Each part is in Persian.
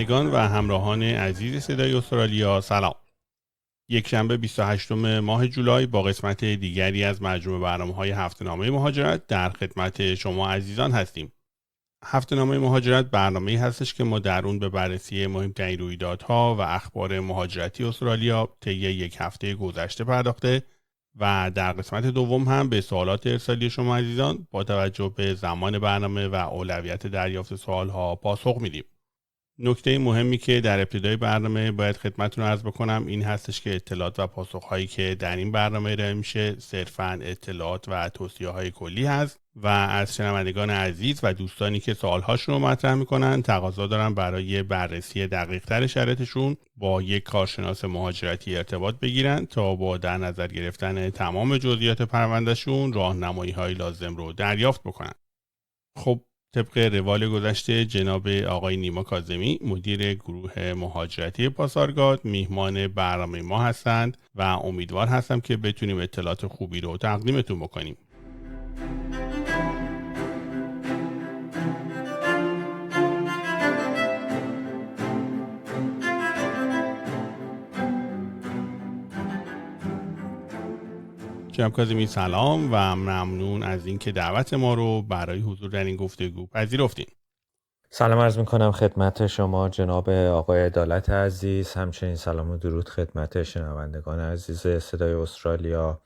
شنوندگان و همراهان عزیز صدای استرالیا سلام. یک شنبه 28 ماه جولای با قسمت دیگری از مجموعه برنامه‌های هفته‌نامه مهاجرت در خدمت شما عزیزان هستیم. هفته‌نامه مهاجرت برنامه‌ای هستش که ما در اون به بررسی مهمترین رویدادها و اخبار مهاجرتی استرالیا طی یک هفته گذشته پرداخته و در قسمت دوم هم به سوالات ارسالی شما عزیزان با توجه به زمان برنامه و اولویت دریافت سوالها پاسخ میدیم. نکته مهمی که در ابتدای برنامه باید خدمتتون عرض بکنم این هستش که اطلاعات و پاسخهایی که در این برنامه ارائه میشه صرفاً اطلاعات و توصیه‌های کلی هست و از شنوندگان عزیز و دوستانی که سوالهاشون رو مطرح میکنن تقاضا دارم برای بررسی دقیق‌تر شرایطشون با یک کارشناس مهاجرتی ارتباط بگیرن تا با در نظر گرفتن تمام جزئیات پروندهشون راهنمایی‌های لازم رو دریافت بکنن. خب طبق روال گذشته جناب آقای نیما کاظمی مدیر گروه مهاجرتی پاسارگاد میهمان برنامه ما هستند و امیدوار هستم که بتونیم اطلاعات خوبی رو تقدیمتون بکنیم. جناب کاظمی سلام و ممنون از اینکه دعوت ما رو برای حضور در این گفتگو پذیرفتین. سلام عرض میکنم خدمت شما جناب آقای عدالت عزیز، همچنین سلام و درود خدمت شنوندگان عزیز صدای استرالیا.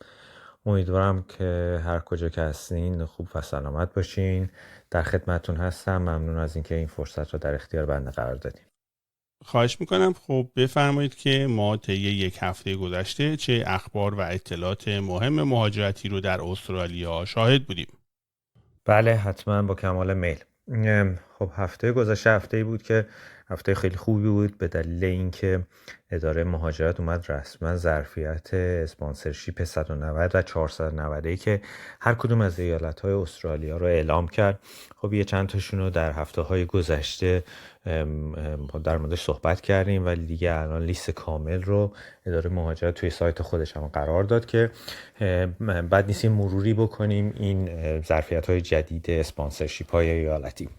امیدوارم که هر کجا که هستین خوب و سلامت باشین. در خدمتون هستم. ممنون از اینکه این فرصت رو در اختیار بنده قرار دادین. خواهش میکنم. خب بفرمایید که ما طی یک هفته گذشته چه اخبار و اطلاعات مهم مهاجرتی رو در استرالیا شاهد بودیم. بله حتما با کمال میل. خب هفته گذشته هفته‌ای بود که هفته خیلی خوبی بود به دلیل اینکه اداره مهاجرت اومد رسما ظرفیت اسپانسرشیپ 190 و 490 که هر کدوم از ایالت‌های استرالیا رو اعلام کرد. خب یه چند تاشون رو در هفته‌های گذشته در موردش صحبت کردیم ولی دیگه الان لیست کامل رو اداره مهاجرت توی سایت خودش هم قرار داد که بعد نیست مروری بکنیم این ظرفیت‌های جدید اسپانسرشیپ‌های ایالتی.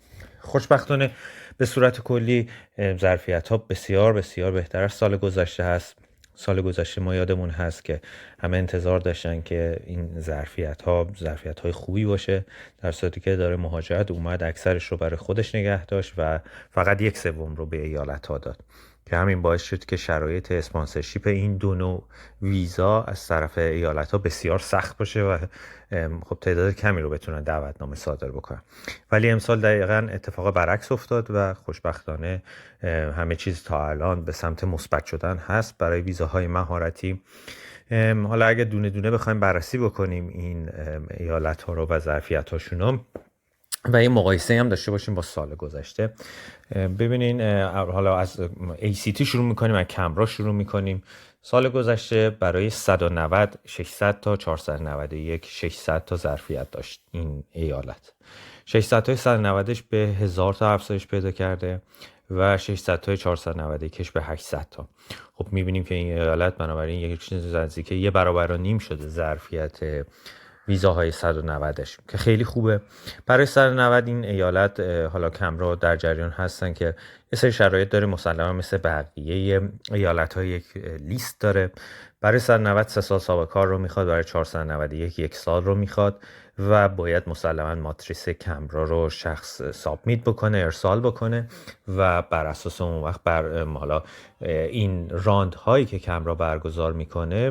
خوشبختانه به صورت کلی ظرفیت‌ها بسیار بسیار بهتر از سال گذشته هست. سال گذشته ما یادمون هست که همه انتظار داشتن که این ظرفیت‌های خوبی باشه، در صورتی که اداره مهاجرت اومد اکثرش رو برای خودش نگه داشت و فقط 1/3 رو به ایالت‌ها داد که همین باعث شد که شرایط اسپانسرشیپ این دو نوع ویزا از طرف ایالت‌ها بسیار سخت باشه و خب تعداد کمی رو بتونن دعوتنامه صادر بکنن. ولی امسال دقیقاً اتفاق برعکس افتاد و خوشبختانه همه چیز تا الان به سمت مثبت شدن هست برای ویزاهای مهارتی. حالا اگه دونه دونه بخوایم بررسی بکنیم این ایالت‌ها رو و ظرفیت‌هاشون رو و یه مقایسه هم داشته باشیم با سال گذشته، ببینین حالا از ACT شروع میکنیم، از کمبرا شروع میکنیم. سال گذشته برای 190 600 تا 491 600 تا ظرفیت داشت این ایالت. 600 تا 190ش به 1000 تا افزایش پیدا کرده و 600 تا 491ش به 800 تا. خب میبینیم که این ایالت بنابراین یک چیز نزدیک یه برابر و نیم شده ظرفیت ویزاهای 190ش که خیلی خوبه. برای 190 این ایالت حالا کمرا در جریان هستن که یه سری شرایط داره، مسلما مثل بقیه ایالت‌ها یک لیست داره. برای 190 3 سال سابقه کار رو میخواد، برای 491 1 سال رو میخواد و باید مسلما ماتریس کمرا رو شخص سابمیت بکنه، ارسال بکنه و بر اساس اون وقت حالا این راند هایی که کمرا برگزار میکنه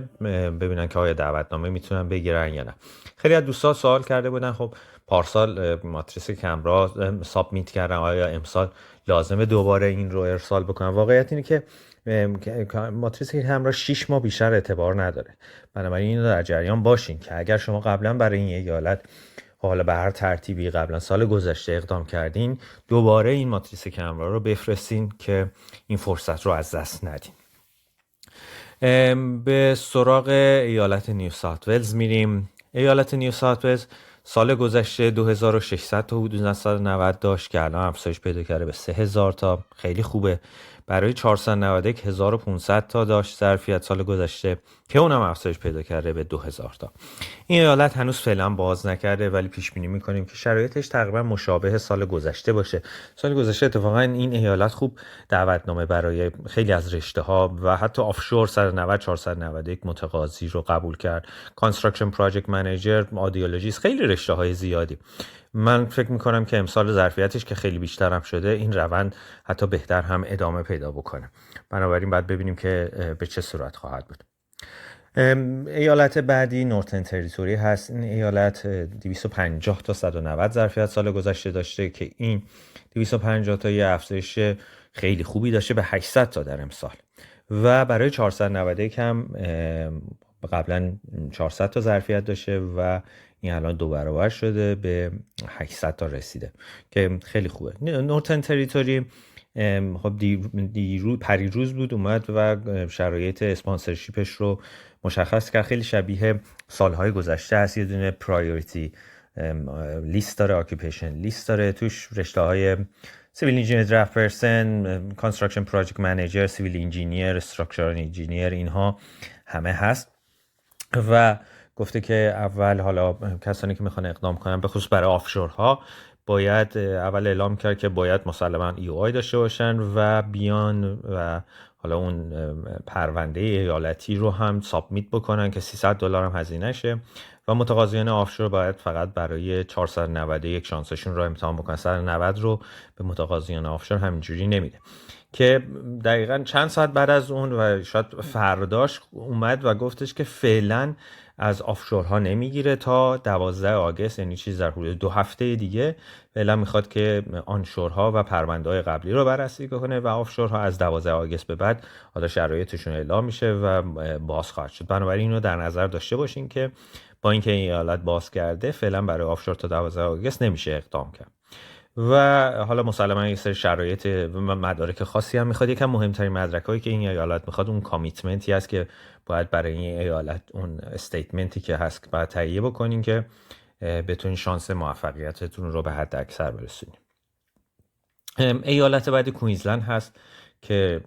ببینن که آیا دعوتنامه میتونن بگیرن یا نه. خیلی از دوستان سوال کرده بودن خب پارسال ماتریس کمرا سابمیت کردن، آیا امسال لازمه دوباره این رو ارسال بکنن؟ واقعیت اینه که ماتریس کمرا 6 ماه بیشتر اعتبار نداره. بنابراین اینو در جریان باشین که اگر شما قبلا برای این ایالت حالا به هر ترتیبی قبلا سال گذشته اقدام کردین، دوباره این ماتریس کمرا رو بفرستین که این فرصت رو از دست ندین. به سراغ ایالت نیو ساوت ولز میریم. ایالت نیو ساوت ولز سال گذشته 2600 تا حدود 190 داشت که الان افزایش پیدا کرده به 3000 تا. خیلی خوبه. برای 491 1500 تا داشت ظرفیت سال گذشته که اونم افزایش پیدا کرده به 2000 تا. این ایالت هنوز فعلا باز نکرده ولی پیش بینی میکنیم که شرایطش تقریبا مشابه سال گذشته باشه. سال گذشته اتفاقا این ایالت خوب دعوتنامه برای خیلی از رشته ها و حتی آفشور 190 491 متقاضی رو قبول کرد. کانستراکشن پراجکت منیجر، آدیولوژیست، خیلی رشته های زیادی. من فکر میکنم که امسال ظرفیتش که خیلی بیشتر هم شده این روند حتی بهتر هم ادامه پیدا بکنه. بنابراین باید ببینیم که به چه صورت خواهد بود. ایالت بعدی نورتن تریتوری هست. این ایالت 250 تا 190 ظرفیت سال گذشته داشته که این 250 تا یه افزایش خیلی خوبی داشته به 800 تا در امسال و برای 491 هم قبلا 400 تا ظرفیت داشته و این الان 2 برابر شده به 800 تا رسیده که خیلی خوبه. نورتن تریتوری خب پریروز بود اومد و شرایط اسپانسرشیپش رو مشخص کرد. خیلی شبیه سالهای گذشته هست. یه دونه پرایوریتی لیست داره، اکیپیشن لیست داره، توش رشته های سیویل انجینیر، درافت پرسن، کانستراکشن پراجکت منیجر، سیویل انجینیر، استراکچرال انجینیر، اینها همه هست و گفته که اول حالا کسانی که میخوان اقدام کنن به خصوص برای آفشورها باید اول اعلام کرد که باید مسلما EOI داشته باشن و بیان و حالا اون پرونده ایالتی رو هم سابمیت بکنن که $300 هم هزینه شه و متقاضیان آفشور باید فقط برای 491 شانسشون رو امتحان بکنن. 190 رو به متقاضیان آفشور همینجوری نمیده که دقیقاً چند ساعت بعد از اون و شاید فرداش اومد و گفتش که فعلاً از آفشورها نمیگیره تا 12 آگوست، یعنی چیز در حدود 2 هفته دیگه فعلا میخواد که آنشورها و پرونده‌های قبلی رو بررسی کنه و آفشورها از 12 آگوست به بعد حالا شرایطشون اعلام میشه و باز خواهد شد. بنابراین اینو در نظر داشته باشین که با اینکه این ایالت باز کرده فعلا برای آفشور تا 12 آگوست نمیشه اقدام کرد و حالا مسلما یک سری شرایط و مدارک خاصی هم میخواد. یکم مهمترین مدرکایی که این ایالت میخواد اون کامیتمنتی هست که باید برای این ایالت اون استیتمنتی که هست باید تهیه بکنین که بتونین شانس موفقیتتون رو به حد اکثر برسونین. ایالت بعدی کوینزلند هست که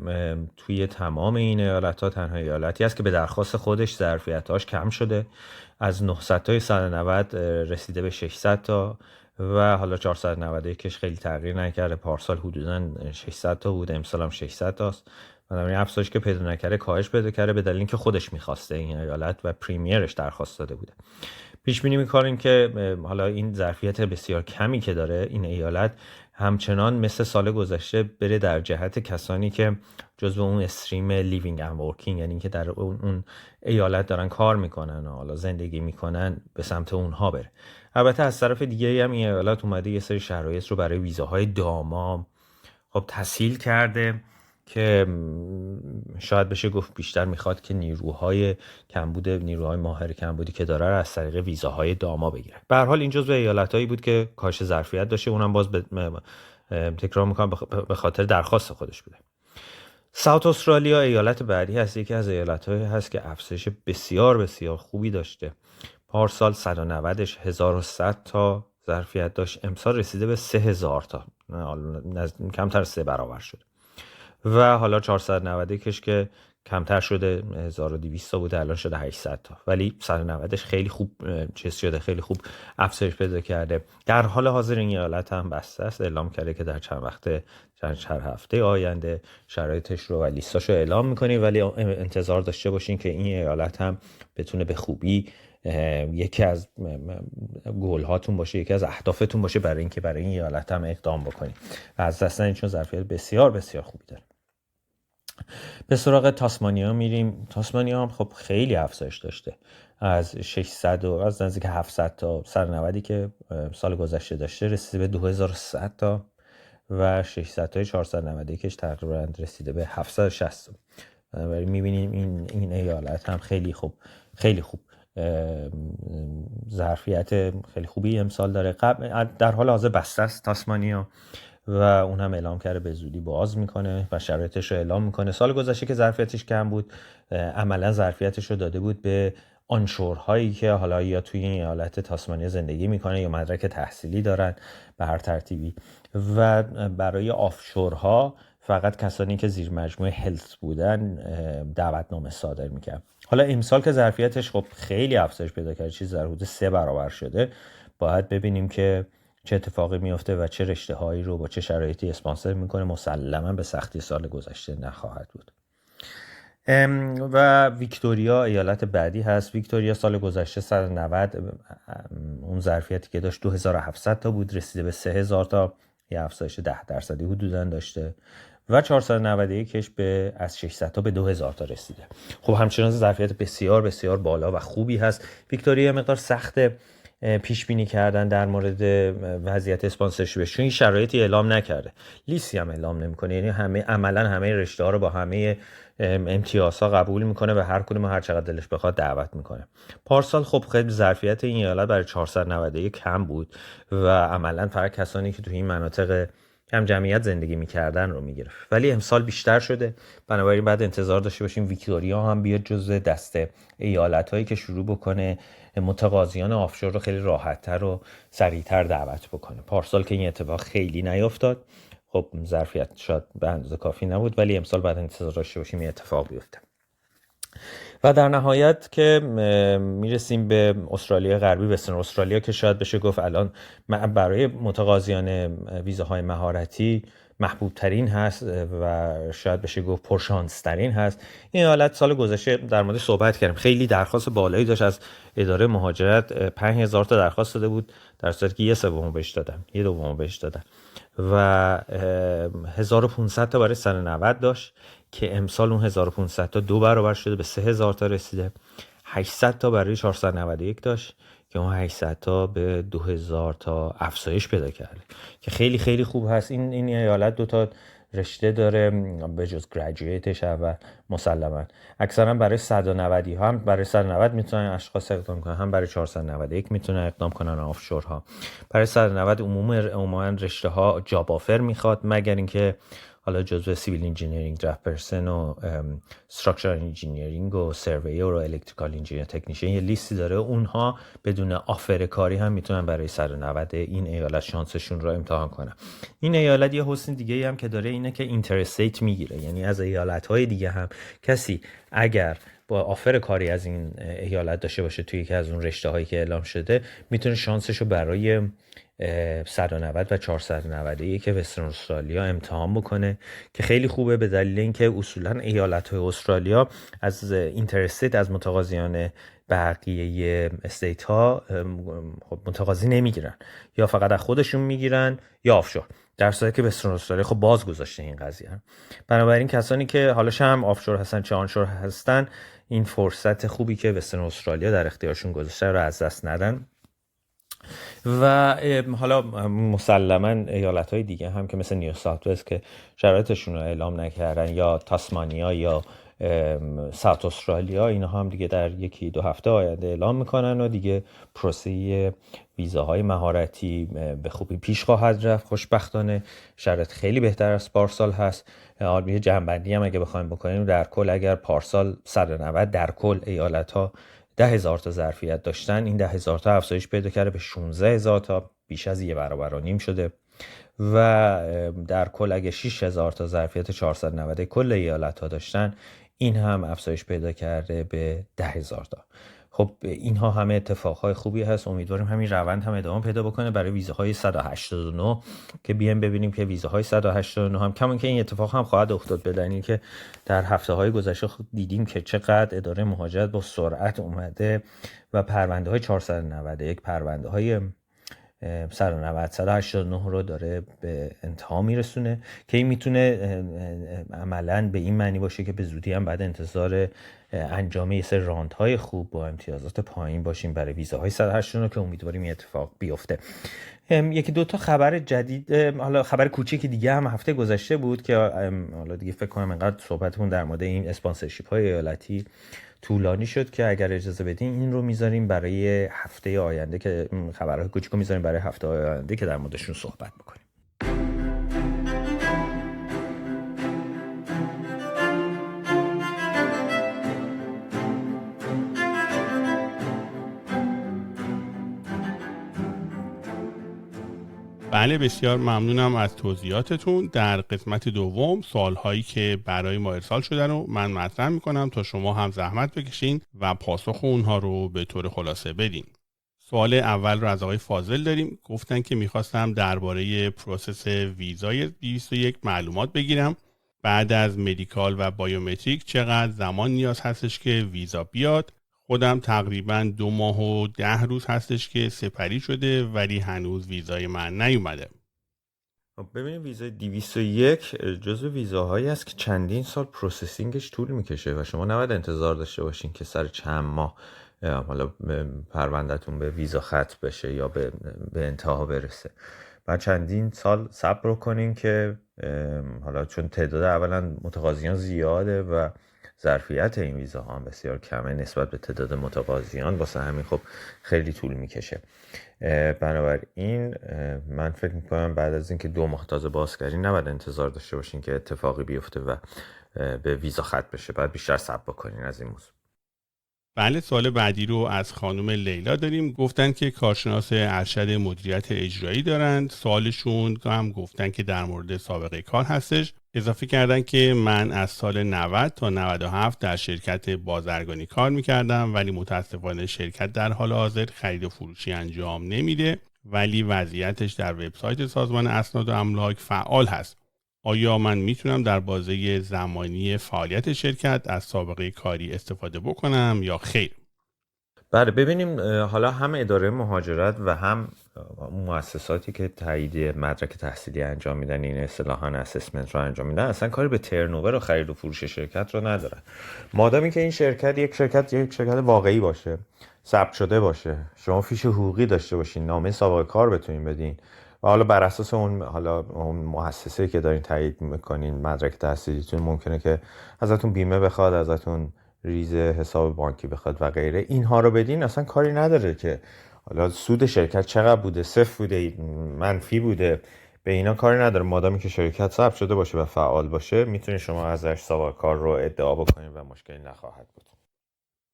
توی تمام این ایالت‌ها تنها ایالتی است که به درخواست خودش ظرفیت‌هاش کم شده، از 900 تا 190 رسیده به 600 تا و حالا 491 کش خیلی تغییر نکرده. پارسال حدوداً 600 تا بود، امسال هم 600 تاست. بنابراین افزایشی که پیدا نکرده کاهش پیدا کرده به دلیل اینکه خودش می‌خواسته این ایالت و پریمیرش درخواست داده بوده. پیش بینی می‌کنیم که حالا این ظرفیت بسیار کمی که داره این ایالت همچنان مثل سال گذشته بره در جهت کسانی که جزو اون استریم لیوینگ اند ورکینگ، یعنی که در اون ایالت دارن کار میکنن و حالا زندگی میکنن، به سمت اونها بره. البته از طرف دیگه هم این ایالت اومده یه سری شرایط رو برای ویزاهای داما خب تسهیل کرده که شاید بشه گفت بیشتر میخواد که نیروهای ماهر کمبودی که داره از طریق ویزاهای داما بگیره. به هر حال این جزو ایالتایی بود که کاهش ظرفیت داشته، اونم باز تکرار میکنم به خاطر درخواست خودش بوده. ساوت استرالیا ایالت بعدی هست، یکی از ایالت‌هایی هست که افزایش بسیار بسیار خوبی داشته. پارسال 190ش 1100 تا ظرفیت داشت، امسال رسیده به 3000 تا، کمتر 3 برابر شده و حالا 490 کش که کمتر شده 1200 تا بوده الان شده 800 تا، ولی 190ش خیلی خوب چیز شده، خیلی خوب افزایش پیدا کرده. در حال حاضر این ایالت هم بسته است، اعلام کرده که در چند هفته آینده شرایطش رو و لیستاشو اعلام می‌کنه، ولی انتظار داشته باشین که این ایالت هم بتونه به خوبی یکی از گول هاتون باشه، یکی از اهدافتون باشه برای اینکه برای این ایالت هم اقدام بکنید و از دستن چون ظرفیت بسیار بسیار خوبی داره. به سراغ تاسمانیا میریم. تاسمانیا هم خب خیلی افزایش داشته، از 600 و از نزدیک 700 تا 190 که سال گذشته داشته رسیده به 2100 تا و 600 تا 490 کش تقریبا رسیده به 760. ولی میبینیم این ایالت هم خیلی خوب ظرفیت خیلی خوبی امسال داره. در حال حاضر بسته است تاسمانیا و اون هم اعلام کرده به زودی باز میکنه و شرایطش رو اعلام میکنه. سال گذشته که ظرفیتش کم بود عملا ظرفیتش رو داده بود به آنشورهایی که حالا یا توی این ایالت تاسمانیا زندگی میکنه یا مدرک تحصیلی دارن به هر ترتیبی، و برای آفشورها فقط کسانی که زیر مجموعه هلت بودن دعوتنامه صادر میکرد. حالا امسال که ظرفیتش خب خیلی افزایش پیدا کرد، چیز در حدود 3 برابر شده، باید ببینیم که چه اتفاقی میفته و چه رشته هایی رو با چه شرایطی اسپانسر میکنه. مسلما به سختی سال گذشته نخواهد بود. و ویکتوریا ایالت بعدی هست. ویکتوریا سال گذشته 190 اون ظرفیتی که داشت 2700 تا بود، رسیده به 3000 تا، یه افزایش 10% حدوداً داشته و 491 به از 600 تا به 2000 تا رسیده. خب همچنان ظرفیت بسیار بسیار بالا و خوبی هست. ویکتوریا مقدار سخت پیش بینی کردن در مورد وضعیت اسپانسرشیپش، چون این شرایطی اعلام نکرده، لیستی هم اعلام نمیکنه، یعنی عملا همه رشته ها رو با همه امتیازها قبول میکنه و هر کدوم هر چقدر دلش بخواد دعوت میکنه. پارسال خب خیلی ظرفیت این ایالت برای 491 کم بود و عملا فقط کسانی که تو این مناطق کم جمعیت زندگی میکردن رو میگرفت، ولی امسال بیشتر شده. بنابراین بعد انتظار داشته باشیم ویکتوریا هم بیاد جزو دسته ایالت‌هایی که شروع بکنه متقاضیان آفشور رو خیلی راحت‌تر و سریعتر دعوت بکنه. پارسال که این اتفاق خیلی نیفتاد، خب ظرفیت شاید به اندازه کافی نبود، ولی امسال بعد انتظار داشته باشیم این اتفاق بیفته. و در نهایت که میرسیم به استرالیا غربی، وسترن استرالیا، که شاید بشه گفت الان برای متقاضیان ویزاهای مهارتی محبوب ترین هست و شاید بشه گفت پرشانس ترین هست. این ایالت سال گذشته در مورد صحبت کردیم، خیلی درخواست بالایی داشت از اداره مهاجرت، 5000 تا درخواست داده بود، در صورتی که 1/3 بهش دادن، 1/2 بهش دادن و 1500 تا برای سال 90 داشت که امسال اون 1500 تا 2 برابر شده، به 3000 تا رسیده. 800 تا برای 491 داشت که اون 800 تا به 2000 تا افزایش پیدا کرده که خیلی خیلی خوب هست. این ایالت 2 تا رشته داره به جز گریجویتش و مسلما اکثرا برای 190 ها هم برای 190 میتونن اشخاص اقدام کنن، هم برای 491 میتونن اقدام کنن آفشورها. برای 190 عموما رشته ها جاب آفر میخواد، مگر اینکه حالا جزو سیویل انجینیرینگ، درافت پرسن و استراکچرال انجینیرینگ و سرویر و الکتریکال انجینیر تکنیشن یه لیستی داره، اونها بدون آفر کاری هم میتونن برای 190 این ایالت شانسشون رو امتحان کنن. این ایالت یه حسن دیگه هم که داره اینه که اینترستیت میگیره، یعنی از ایالت‌های دیگه هم کسی اگر با آفر کاری از این ایالت داشته باشه توی یکی از اون رشته هایی که اعلام شده، میتونه شانسشو برای 190 و 491 که وسترن استرالیا امتحان بکنه، که خیلی خوبه به دلیل اینکه اصولا ایالت‌های استرالیا از اینترستیت، از متقاضیان بقیه استیت ها خب متقاضی نمیگیرن، یا فقط از خودشون میگیرن یا آفشور، در صورتی که وسترن استرالیا خب باز گذاشته این قضیه. بنابراین کسانی که حالا هم آفشور هستن چه آنشور هستن، این فرصت خوبی که وسترن استرالیا در اختیارشون گذاشته رو از دست ندن. و حالا مسلما ایالت‌های دیگه هم که مثل نیو ساوت ولز که شرایطشون رو اعلام نکردن، یا تاسمانیا یا ساوت استرالیا، اینها هم دیگه در 1-2 هفته آینده اعلام میکنن و دیگه پروسه ویزاهای مهارتی به خوبی پیش خواهد رفت. خوشبختانه شرایط خیلی بهتر از پارسال هست. یه جنبندی هم اگه بخوایم بکنیم، در کل اگر پارسال 190 در کل ایالت‌ها 10,000 تا ظرفیت داشتن، این 10,000 تا افزایش پیدا کرده به 16,000 تا، بیش از 1.5 برابر شده. و در کل اگه 6,000 تا ظرفیت 490 کل ایالت ها داشتن، این هم افزایش پیدا کرده به 10,000 تا. خب اینها همه اتفاقهای خوبی هست. امیدواریم همین روند هم ادامه پیدا بکنه برای ویزاهای 189 که بیایم ببینیم که ویزاهای 189 هم کمون که این اتفاق هم خواهد افتاد، بدنی که در هفته‌های گذشته دیدیم که چقدر اداره مهاجرت با سرعت اومده و پرونده های 491 پرونده های 189 رو داره به انتها میرسونه، که این میتونه عملاً به این معنی باشه که به زودی هم بعد انتظار انجام یه سری راندهای خوب با امتیازات پایین باشیم برای ویزاهای 189 که امیدواریم این اتفاق بیفته. 1-2 تا خبر جدید، حالا خبر کوچیک دیگه هم هفته گذشته بود که حالا دیگه فکر کنم انقدر صحبتمون در مورد این اسپانسرشیپ های ایالتی طولانی شد که اگر اجازه بدین این رو میذاریم برای هفته آینده، که خبرهای کوچیکو میذاریم برای هفته آینده که در موردشون صحبت بکنیم. بله، بسیار ممنونم از توضیحاتتون. در قسمت دوم سوالهایی که برای ما ارسال شده رو من مطرح میکنم تا شما هم زحمت بکشین و پاسخ اونها رو به طور خلاصه بدین. سوال اول رو از آقای فاضل داریم. گفتن که میخواستم درباره پروسس ویزای 201 معلومات بگیرم. بعد از مدیکال و بایومتریک چقدر زمان نیاز هستش که ویزا بیاد؟ خودم تقریبا 2 ماه و 10 روز هستش که سپری شده ولی هنوز ویزای من نیومده. ببینید ویزای 201 جزو ویزاهایی است که چندین سال پروسسینگش طول میکشه و شما نباید انتظار داشته باشین که سر چند ماه حالا پروندهتون به ویزا ختم بشه یا به انتها برسه. بعد چندین سال صبر کنین که حالا چون تعداد اولا متقاضیان زیاده و ظرفیت این ویزاها هم بسیار کمه نسبت به تعداد متقاضیان، واسه همین خب خیلی طول میکشه. بنابراین من فکر میکنم بعد از اینکه 2 ماه تازه بازگشتی نباید انتظار داشته باشین که اتفاقی بیفته و به ویزا ختم بشه. بعد بیشتر صبر بکنین از این موضوع. بله، سوال بعدی رو از خانم لیلا داریم. گفتن که کارشناس ارشد مدیریت اجرایی دارند. سوالشون هم گفتن که در مورد سابقه کار هستش. اضافه کردن که من از سال 90 تا 97 در شرکت بازرگانی کار میکردم ولی متاسفانه شرکت در حال حاضر خرید و فروشی انجام نمیده ولی وضعیتش در وبسایت سازمان اسناد و املاک فعال هست. آیا من میتونم در بازه زمانی فعالیت شرکت از سابقه کاری استفاده بکنم یا خیر؟ بله، ببینیم حالا هم اداره مهاجرت و هم مؤسساتی که تایید مدرک تحصیلی انجام میدن، این اصطلاحاً اسسمنت رو انجام میدن، اصلا کاری به ترنوور و خرید و فروش شرکت رو ندارن. مادامی که این شرکت یک شرکت واقعی باشه، ثبت شده باشه، شما فیش حقوقی داشته باشین، نامه سابقه کار بتونین بدین و حالا بر اساس اون مؤسسه‌ای که دارین تایید میکنین مدرک تحصیلیتون ممکنه که ازتون بیمه بخواد، ازتون ریز حساب بانکی بخواد و غیره، اینها رو بدین. اصلا کاری نداره که حالا سود شرکت چقدر بوده، صفر بوده، منفی بوده، به اینا کاری نداره. مادامی که شرکت ثبت شده باشه و فعال باشه میتونید شما ازش سابقه کار رو ادعا بکنید و مشکلی نخواهد بود.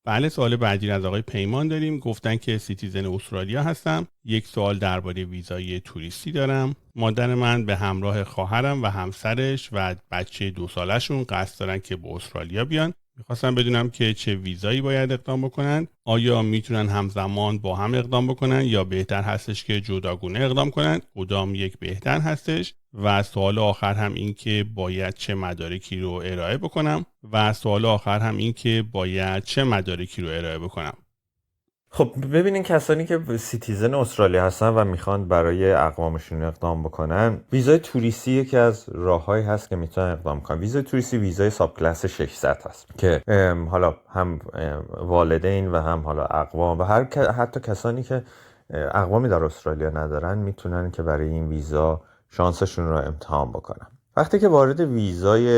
بله، سوال بعدی از آقای پیمان داریم. گفتن که سیتیزن استرالیا هستم. یک سوال درباره ویزای توریستی دارم. مادر من به همراه خواهرم و همسرش و بچه 2 سالشون قصد دارن که به استرالیا بیان. میخواستم بدونم که چه ویزایی باید اقدام بکنن. آیا میتونن همزمان با هم اقدام بکنن یا بهتر هستش که جداگونه اقدام کنن؟ کدام یک بهتر هستش؟ و سوال آخر هم این که باید چه مدارکی رو ارائه بکنم؟ خب ببینین کسانی که سیتیزن استرالیا هستن و میخوان برای اقوامشون اقدام بکنن، ویزای توریستی یکی از راههایی هست که میتونن اقدام کنن. ویزای توریستی ویزای ساب کلاس 600 هست که حالا هم والدین و هم حالا اقوام و حتی کسانی که اقوامی در استرالیا ندارن میتونن که برای این ویزا شانسشون رو امتحان بکنن. وقتی که وارد ویزای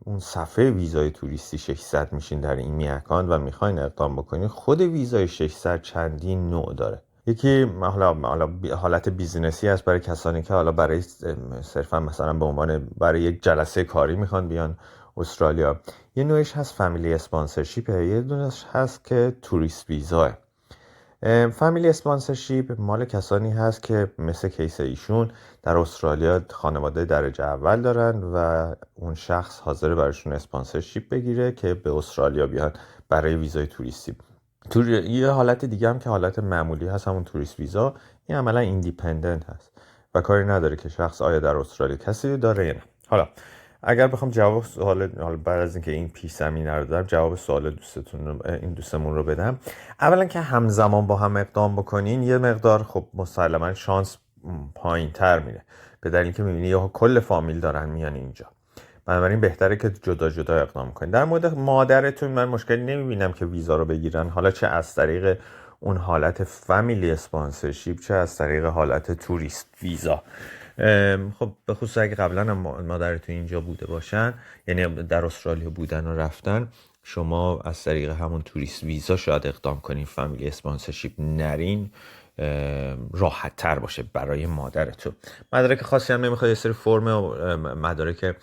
اون صفحه ویزای توریستی 600 میشین در این می اکانت و میخواین اقدام بکنین، خود ویزای 600 چندین نوع داره. یکی حالا حالت بیزینسی هست برای کسانی که حالا برای صرفا مثلا به عنوان برای یک جلسه کاری میخوان بیان استرالیا. یه نوعش هست فامیلی اسپانسرشیپ، یه دونش هست که توریست ویزاه. فامیلی اسپانسرشیپ مال کسانی هست که مثل کیس ایشون در استرالیا خانواده درجه اول دارن و اون شخص حاضر براشون اسپانسرشیپ بگیره که به استرالیا بیان برای ویزای توریستی. یه حالت دیگه هم که حالت معمولی هست، همون توریست ویزا، این عملا ایندیپندنت هست و کاری نداره که شخص آیا در استرالیا کسی داره یا نه. حالا اگر بخوام جواب سوال، حالا بعد از اینکه این پیش زمینه رو دارم جواب سوال دوستمون رو بدم، اولا که همزمان با هم اقدام بکنین یه مقدار خب مسلما شانس پایین تر میره، به دلیل که میبینی یا کل فامیل دارن میان اینجا، بنابراین بهتره که جدا جدا اقدام کنین. در مورد مادرتون من مشکلی نمیبینم که ویزا رو بگیرن، حالا چه از طریق اون حالت فامیلی اسپانسرشیپ چه از طریق حالت توریست ویزا. خب به خصوص اگه قبلا مادرتون اینجا بوده باشن، یعنی در استرالیا بودن و رفتن، شما از طریق همون توریست ویزا شاید اقدام کنین، فامیلی اسپانسرشیپ نرین، راحت تر باشه برای مادرتون. مدارک خاصی هم نمیخواد، یه سری فرم و مدارک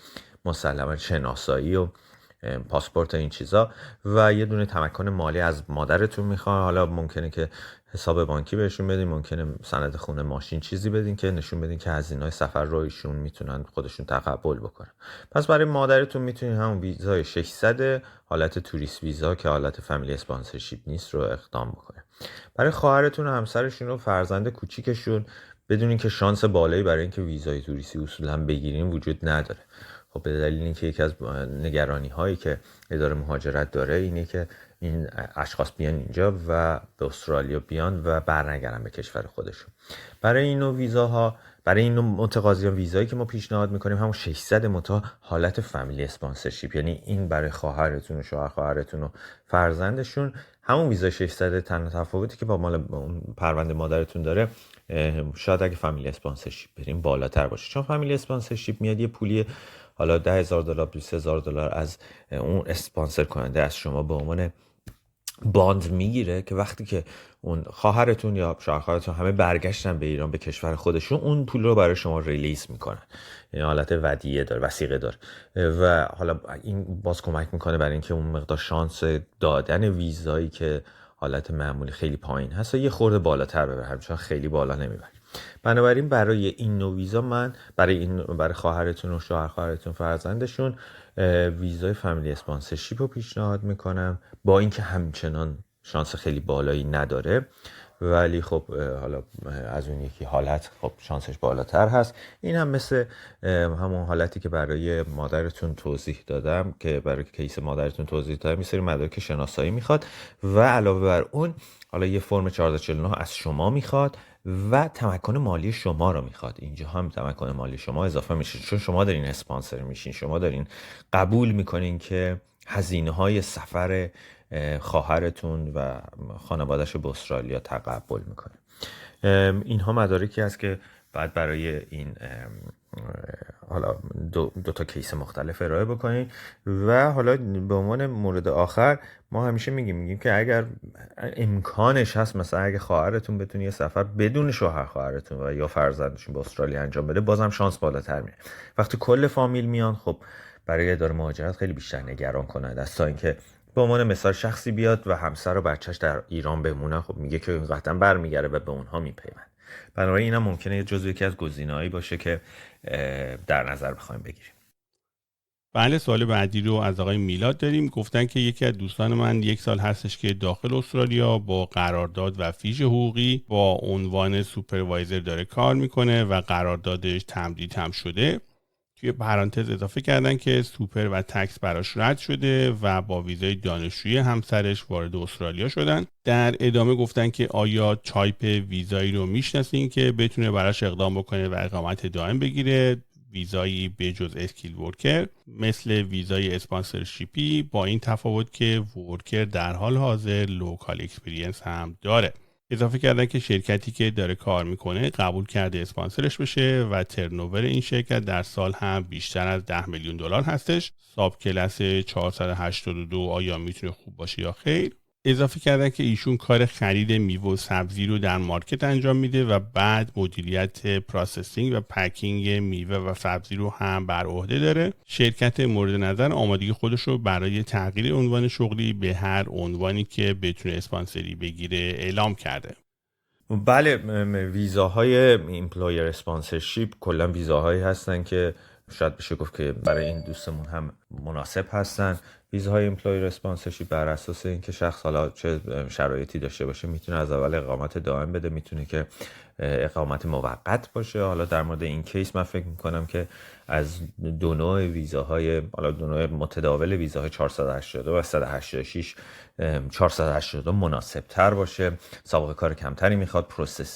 مسلما شناسایی و پاسپورت این چیزا و یه دونه تمکن مالی از مادرتون میخوان. حالا ممکنه که حساب بانکی بهشون بدین، ممکنه سند خونه ماشین چیزی بدین که نشون بدین که هزینه‌های سفر رو ایشون میتونن خودشون تقبل بکنن. پس برای مادرتون میتونین همون ویزای 600 حالت توریست ویزا که حالت فامیلی اسپانسرشیپ نیست رو اقدام بکنین. برای خواهرتون و همسرشون و فرزند کوچیکشون بدونین که شانس بالایی برای اینکه ویزای توریستی اصولا بگیرین وجود نداره. خب به دلیل اینکه یکی از نگرانی هایی که اداره مهاجرت داره اینه که این اشخاص بیان اینجا و به استرالیا بیان و برنگردن به کشور خودشون. برای این نوع ویزاها، برای این نوع متقاضیان ویزایی که ما پیشنهاد میکنیم همون 600 متا حالت فامیلی اسپانسرشیپ، یعنی این برای خواهرتون و شوهر خواهرتون و فرزندشون. همون ویزا 600 تنها تفاوتی که با مال اون پرونده مادرتون داره شاید اگه فامیلی اسپانسرشیپ بریم بالاتر باشه، چون فامیلی اسپانسرشیپ میاد یه پولی حالا $10,000 $20,000 از اون اسپانسر کننده از شما به عنوان باند میگیره که وقتی که اون خواهرتون یا شوهر خواهرتون همه برگشتن به ایران به کشور خودشون اون پول رو برای شما ریلیز میکنن. یعنی حالت ودیعه داره، وثیقه داره و حالا این باز کمک میکنه برای اینکه اون مقدار شانس دادن ویزایی که حالت معمولی خیلی پایین هست یه خورده بالاتر ببرم، چون خیلی بالا نمیبره. بنابراین برای این نوع ویزا من برای خواهرتون و شوهر خواهرتون فرزندشون ویزای فامیلی اسپانسرشیپ رو پیشنهاد میکنم، با اینکه همچنان شانس خیلی بالایی نداره ولی خب حالا از اون یکی حالت خب شانسش بالاتر هست. این هم مثل همون حالتی که برای مادرتون توضیح دادم که برای کیس مادرتون توضیح دادم، یه سری مدارک شناسایی میخواد و علاوه بر اون حالا یه فرم 1449 از شما میخواد و تمکن مالی شما رو میخواد. اینجا هم تمکن مالی شما اضافه میشه، چون شما دارین اسپانسر میشین، شما دارین قبول میکنین که هزینه‌های سفر خواهرتون و خانواده‌اش به استرالیا تقبل میکنه. اینها مدارکی هست که بعد برای این حالا دو تا کیس مختلف ارائه بکنید. و حالا به عنوان مورد آخر ما همیشه میگیم که اگر امکانش هست، مثلا اگه خواهرتون بتونه یه سفر بدون شوهر خواهرتون و یا فرزندشون به استرالیا انجام بده، بازم شانس بالاتر میره. وقتی کل فامیل میان، خب برای اداره مهاجرت خیلی بیشتر نگران کننده است تا اینکه به عنوان مثال شخصی بیاد و همسر و بچهش در ایران بمونن. خب میگه که قطعا برمیگره و به اونها میپیوند. بنابراین اینم ممکنه جزو یکی از گزینه‌هایی باشه که در نظر بخوایم بگیریم. بله، سوال بعدی رو از آقای میلاد داریم. گفتن که یکی از دوستان من 1 سال هستش که داخل استرالیا با قرارداد و فیش حقوقی با عنوان سوپروایزر داره کار میکنه و قراردادش تمدید هم شده. توی پرانتز اضافه کردن که سوپر و تکس براش رد شده و با ویزای دانشجویی همسرش وارد استرالیا شدن. در ادامه گفتن که آیا تایپ ویزایی رو میشناسین که بتونه براش اقدام بکنه و اقامت دائم بگیره، ویزایی به جز اسکیل ورکر مثل ویزای اسپانسرشیپی، با این تفاوت که ورکر در حال حاضر لوکال اکسپریانس هم داره. اضافه کردن که شرکتی که داره کار میکنه قبول کرده اسپانسرش بشه و ترنوور این شرکت در سال هم بیشتر از $10 میلیون هستش. ساب کلاس 482 آیا میتونه خوب باشه یا خیر؟ اضافه کردن که ایشون کار خرید میوه و سبزی رو در مارکت انجام میده و بعد مدیریت پروسسینگ و پکینگ میوه و سبزی رو هم بر عهده داره. شرکت مورد نظر آمادگی خودش رو برای تغییر عنوان شغلی به هر عنوانی که بتونه اسپانسری بگیره اعلام کرده. بله، ویزاهای ایمپلویر اسپانسرشیپ کلا ویزاهایی هستن که شاید بشه گفت که برای این دوستمون هم مناسب هستن. ویزاهای ایمپلویر اسپانسرشیپ بر اساس اینکه شخص حالا چه شرایطی داشته باشه میتونه از اول اقامت دائم بده، میتونه که اقامت موقت باشه. حالا در مورد این کیس من فکر میکنم که از دو نوع ویزاهای، حالا دو نوع متداول ویزاهای 482 و 186 482 مناسب تر باشه. سابقه کار کمتری میخواد،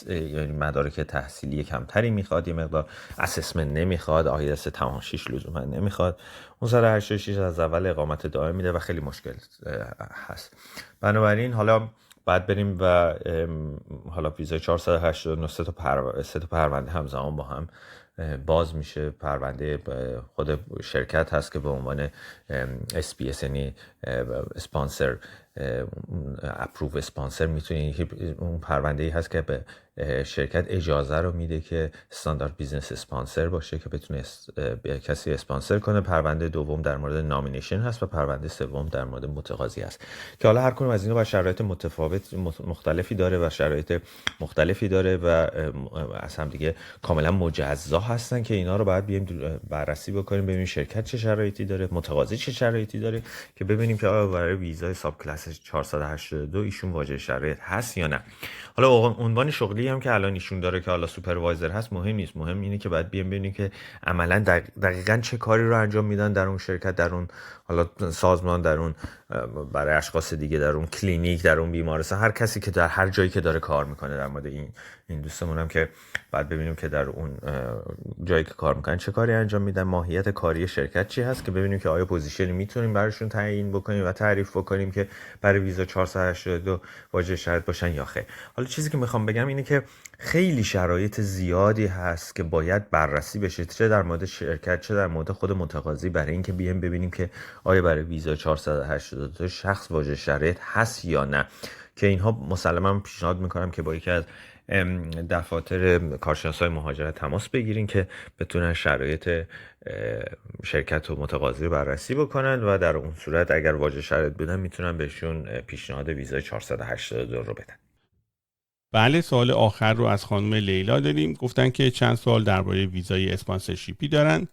یعنی مدارک تحصیلی کمتری میخواد، یه مقدار اسسمنت نمیخواد، آیلتس تمام 6 لزوما نمیخواد. اون 186 از اول اقامت دائم میده و خیلی مشکل هست. بنابراین حالا بعد بریم و حالا ویزای 489 سه تا پرونده همزمان با هم باز میشه. پرونده خود شرکت هست که به عنوان SPS یعنی اسپانسر اپروو اسپانسر میتونید، اون پرونده‌ای هست که به شرکت اجازه رو میده که استاندارد بیزنس اسپانسر باشه که بتونه کسی اسپانسر کنه. پرونده دوم در مورد نامینیشن هست و پرونده سوم در مورد متقاضی هست که حالا هر کدوم از اینا با شرایط مختلفی داره و شرایط مختلفی داره و از هم دیگه کاملا مجزا هستن که اینا رو باید بیایم بررسی بکنیم، ببینیم شرکت چه شرایطی داره، متقاضی چه شرایطی داره که ببینیم که آیا برای ویزای ساب کلاس 482 ایشون واجد شرایط هست یا نه. حالا عنوان شغلی هم که الان ایشون داره که حالا سوپروایزر هست مهم نیست، مهم اینه که باید بیایم ببینیم که عملا دقیقاً چه کاری رو انجام میدن در اون شرکت، در اون حالا سازمان، در اون برای اشخاص دیگه، در اون کلینیک، در اون بیمارستان، هر کسی که در هر جایی که داره کار میکنه. در مورد این دوستمون هم که بعد ببینیم که در اون جایی که کار میکنن چه کاری انجام میدن، ماهیت کاری شرکت چی هست که ببینیم که آیا پوزیشنی میتونیم براشون تعیین بکنیم و تعریف بکنیم که برای ویزا 482 واجد شرط باشن یا خیر. حالا چیزی که میخوام بگم اینه که خیلی شرایط زیادی هست که باید بررسی بشه، چه در مورد شرکت چه در مورد خود متقاضی، برای اینکه بیایم ببینیم که آیا برای ویزا 482 شخص واجد شرایط هست یا نه. که اینها مسلما پیشنهاد میکنم که با یکی از دفاتر کارشناسای مهاجرت تماس بگیرین که بتونن شرایط شرکت و متقاضی رو بررسی بکنن و در اون صورت اگر واجد شرایط بودن میتونن بهشون پیشنهاد ویزای 482 رو بدن. بله، سوال آخر رو از خانم لیلا داریم. گفتن که چند سوال درباره ویزای اسپانسرشیپی دارن.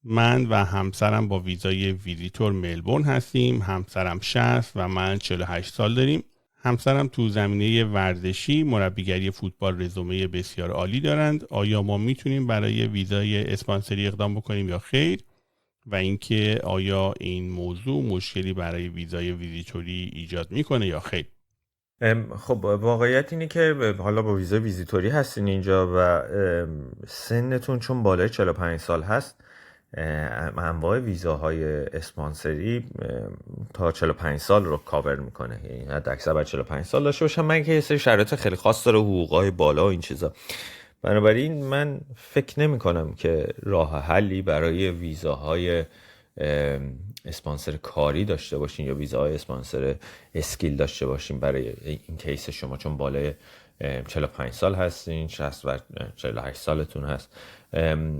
من و همسرم با ویزای ویزیتور ملبورن هستیم. همسرم 60 و من 48 سال داریم. همسرم تو زمینه ورزشی مربیگری فوتبال رزومه بسیار عالی دارند. آیا ما میتونیم برای ویزای اسپانسری اقدام بکنیم یا خیر؟ و اینکه آیا این موضوع مشکلی برای ویزای ویزیتوری ایجاد میکنه یا خیر؟ خب واقعیت اینه که حالا با ویزای ویزیتوری هستین اینجا و سنتون چون بالای 45 سال هست، انواع ویزاهای اسپانسری تا 45 سال رو کاور میکنه، یعنی حد اکثر باید 45 سال داشته باشم. من که یه سری شرایط خیلی خاص داره، حقوقای بالا و این چیزا، بنابراین من فکر نمی کنم که راه حلی برای ویزاهای اسپانسر کاری داشته باشین یا ویزاهای اسپانسر اسکیل داشته باشین برای این کیس شما، چون بالای 45 سال هستین، 60 و 48 سالتون هست.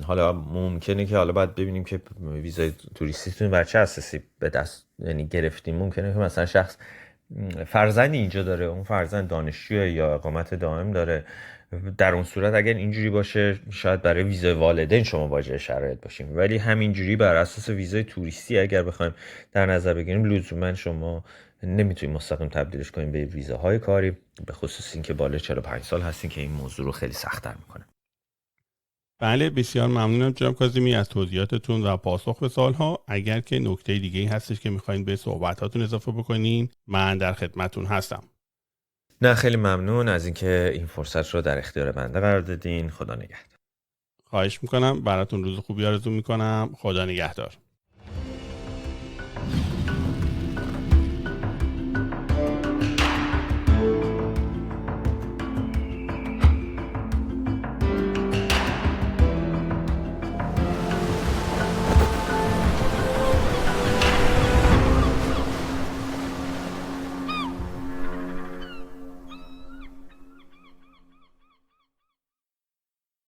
حالا ممکنه که حالا باید ببینیم که ویزای توریستیتون بر چه اساسی به دست یعنی گرفتین. ممکنه که مثلا شخص فرزندی اینجا داره، اون فرزند دانشجوه یا اقامت دائم داره، در اون صورت اگر اینجوری باشه شاید برای ویزای والدین شما واجد شرایط باشیم، ولی همینجوری بر اساس ویزای توریستی اگر بخوایم در نظر بگیریم لزوما شما نمیتونیم مستقیم تبدیلش کنیم به ویزاهای کاری، به خصوص اینکه بالای 45 سال هستین که این موضوع رو خیلی سخت‌تر میکنه. بله، بسیار ممنونم جناب کاظمی از توضیحاتتون و پاسخ به سوالها. اگر که نکته دیگه‌ای هستش که می‌خواید به صحبتاتون اضافه بکنین، من در خدمتتون هستم. نه خیلی ممنون از اینکه این فرصت رو در اختیار بنده قرار دادین. خدا نگهدار. خواهش میکنم، براتون روز خوبی آرزو میکنم. خدا نگهدار.